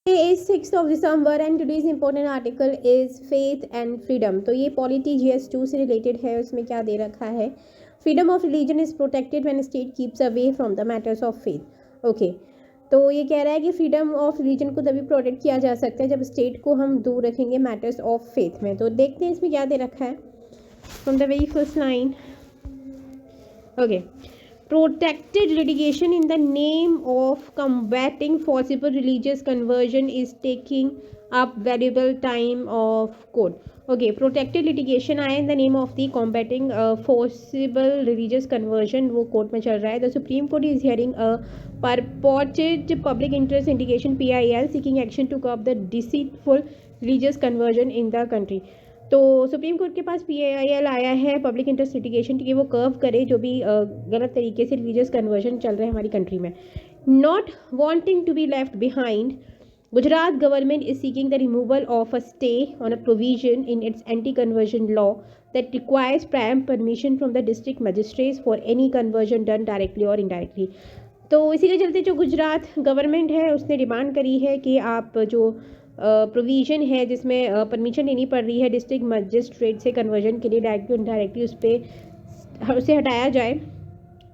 Today is 6th of December and today's important article is faith and freedom. तो ये polity GS2 से related है. उसमें क्या दे रखा है? Freedom of religion is protected when state keeps away from the matters of faith. Okay, तो ये कह रहा है कि फ्रीडम ऑफ रिलीजन को तभी प्रोटेक्ट किया जा सकता है जब स्टेट को हम दूर रखेंगे मैटर्स ऑफ फेथ में. तो देखते हैं इसमें क्या दे रखा है from the very first line. Okay, protected litigation in the name of combating forcible religious conversion is taking up valuable time of court. Okay, protected litigation आया in the name of the combating forcible religious conversion, वो court में चल रहा है. The Supreme Court is hearing a purported public interest litigation PIL seeking action to curb the deceitful religious conversion in the country. तो supreme court के पास PIL आया है public interest litigation कि वो कर्व करे जो भी गलत तरीके से रिलीजियस कन्वर्जन चल रहे हैं हमारी कंट्री में. Not wanting to be left behind, Gujarat government is seeking the removal of a stay on a provision in its anti conversion law that requires prior permission from the district magistrates for any conversion done directly और indirectly. तो इसी के चलते जो Gujarat government है उसने demand करी है कि आप जो प्रोविज़न है जिसमें परमिशन लेनी पड़ रही है डिस्ट्रिक्ट मजिस्ट्रेट से कन्वर्जन के लिए डायरेक्टली इनडायरेक्टली उसे हटाया जाए.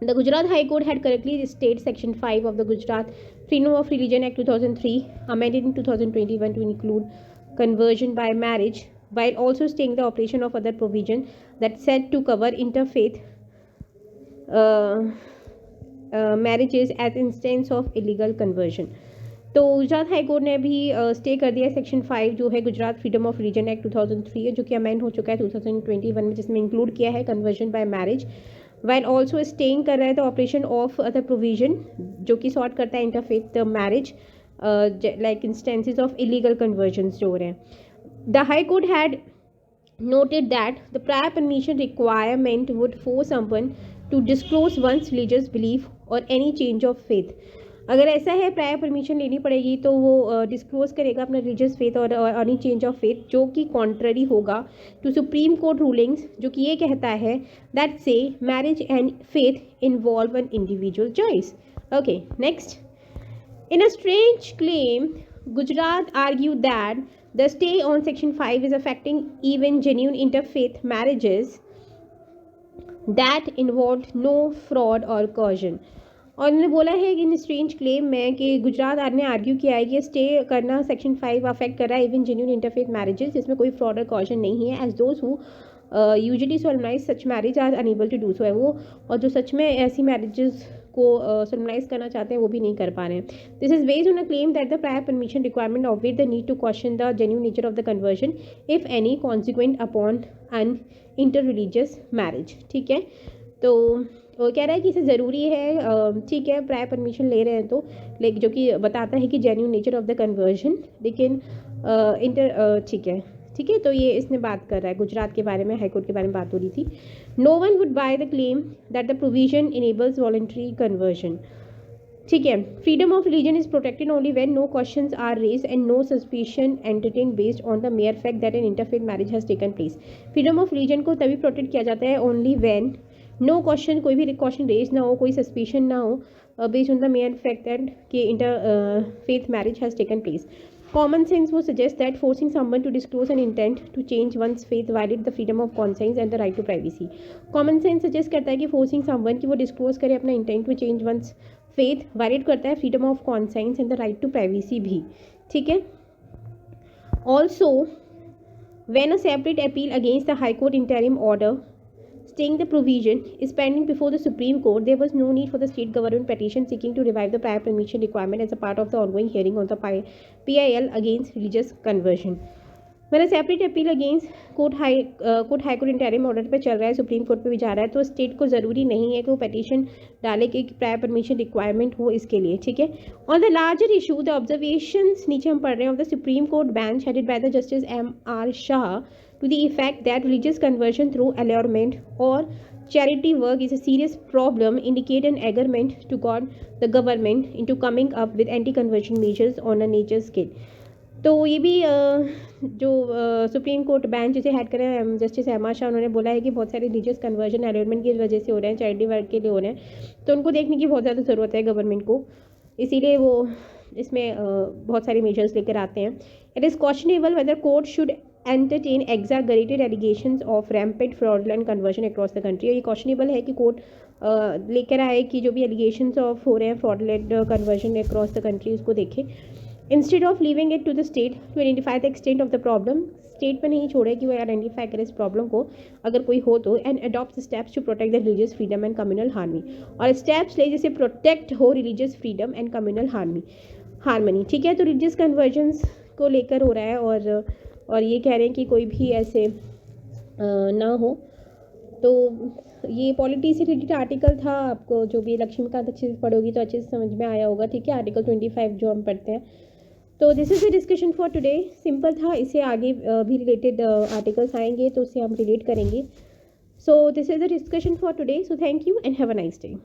The Gujarat high court had correctly state section 5 of the Gujarat freedom of religion act 2003 amended in 2021 to include conversion by marriage while also staying the operation of other provision that said to cover interfaith marriages as instance of illegal conversion. तो Gujarat high court ने भी stay कर दिया section 5 जो है Gujarat freedom of religion act 2003 है जो कि अमेंड हो चुका है 2021 में, जिसमें इंक्लूड किया है conversion by marriage while also staying कर रहा है the operation of other provision जो कि सॉर्ट करता है interfaith marriage like instances of illegal convergence जो हो रहे हैं. The high court had noted that the prior permission requirement would force someone to disclose one's religious belief or any change of faith. अगर ऐसा है prior permission लेनी पड़ेगी तो वो डिस्क्लोज करेगा अपना रिलीजियस फेथ और एनी चेंज ऑफ फेथ जो कि कॉन्ट्ररी होगा टू सुप्रीम कोर्ट रूलिंग्स जो कि ये कहता है दैट से marriage and faith involve an individual choice. Okay, next. In a strange claim Gujarat argue that the stay on section 5 is affecting even genuine interfaith marriages that involved no fraud or coercion. और उन्होंने बोला है कि इन strange claim में कि गुजरात ने argue किया है कि स्टे करना सेक्शन 5 अफेक्ट कर रहा है इवन जेन्यून इंटरफेथ मैरिजेस जिसमें कोई फ्रॉड और कॉशन नहीं है as those who usually solemnise such marriage are unable to do so है वो, और जो सच में ऐसी मैरिजेस को सोलमनाइज करना चाहते हैं वो भी नहीं कर पा रहे हैं. This is based on a claim that the prior permission requirement obviate the need to question the genuine nature of the conversion if any consequent upon an inter religious marriage. ठीक है, तो वो कह रहा है कि इसे ज़रूरी है, ठीक है, प्रायर परमिशन ले रहे हैं तो लेकिन जो कि बताता है कि genuine nature of the conversion, लेकिन ठीक है, तो ये इसने बात कर रहा है गुजरात के बारे में, हाईकोर्ट के बारे में बात हो रही थी. No one would buy the claim that the provision enables voluntary conversion. ठीक है, freedom of religion is protected only when no questions are raised and no suspicion entertain based on the mere fact that an interfaith marriage has taken place. Freedom of religion को तभी protect किया जाता है only when no question, कोई भी question raise ना हो, कोई सस्पिशन ना हो based on the mere fact that कि interfaith marriage has taken place. Common sense would suggest that forcing someone to disclose an intent to change one's faith violates the freedom of conscience and the right to privacy. Common sense suggest करता है कि forcing someone कि वो disclose करे अपना intent to change one's faith violate करता है freedom of conscience and the right to privacy भी. ठीक है. Also, when a separate appeal against the High Court interim order staying the provision is pending before the Supreme Court, there was no need for the state government petition seeking to revive the prior permission requirement as a part of the ongoing hearing on the PIL against religious conversion. When a separate appeal against High Court interim order पे चल रहा है, supreme court पे भी जा रहा है, तो स्टेट को ज़रूरी नहीं है कि वो petition डाले कि प्रायर परमिशन रिक्वायरमेंट हो इसके लिए. ठीक है. On the larger issue the observations नीचे हम पढ़ रहे हैं of the supreme court bench headed by the justice M.R. Shah to the effect that religious conversion through allurement or charity work is a serious problem indicate an agreement to the government into coming up with anti-conversion measures on a nature scale. तो ये भी जो supreme court bench जिसे head कर रहे हैं justice M.R. Shah, उन्होंने बोला है कि बहुत सारे रिलीजियस कन्वर्जन एलॉटमेंट की वजह से हो रहे हैं, चैरिटी वर्क के लिए हो रहे हैं, तो उनको देखने की बहुत ज़्यादा ज़रूरत है गवर्नमेंट को, इसीलिए वो इसमें बहुत सारे मेजर्स लेकर आते हैं. It is questionable whether court should entertain exaggerated allegations of rampant fraudulent conversion across the country. ये क्वेश्चनेबल है कि कोर्ट लेकर आए कि जो भी एलिगेशंस ऑफ हो रहे हैं fraudulent conversion across the country उसको देखें. Instead of leaving it to the state to identify the extent of the problem, state पर नहीं छोड़े कि वो आइडेंटिफाई करे इस प्रॉब्लम को अगर कोई हो तो, and adopt steps to protect the religious freedom and communal harmony. और स्टेप्स ले जैसे प्रोटेक्ट हो religious freedom and communal harmony. ठीक है, तो रिलीजियस कन्वर्जन्स को लेकर हो रहा है और ये कह रहे हैं कि कोई भी ऐसे ना हो. तो ये पॉलिटी से रिलेटेड आर्टिकल था. आपको जो भी लक्ष्मीकांत अच्छे से पढ़ोगी तो अच्छे से समझ में आया होगा. ठीक है, आर्टिकल 25 जो हम पढ़ते हैं. तो this is the discussion for today. Simple था, इससे आगे भी रिलेटेड आर्टिकल्स आएंगे तो उससे हम रिलेट करेंगे. So this is the discussion for today. So thank you and have a nice day.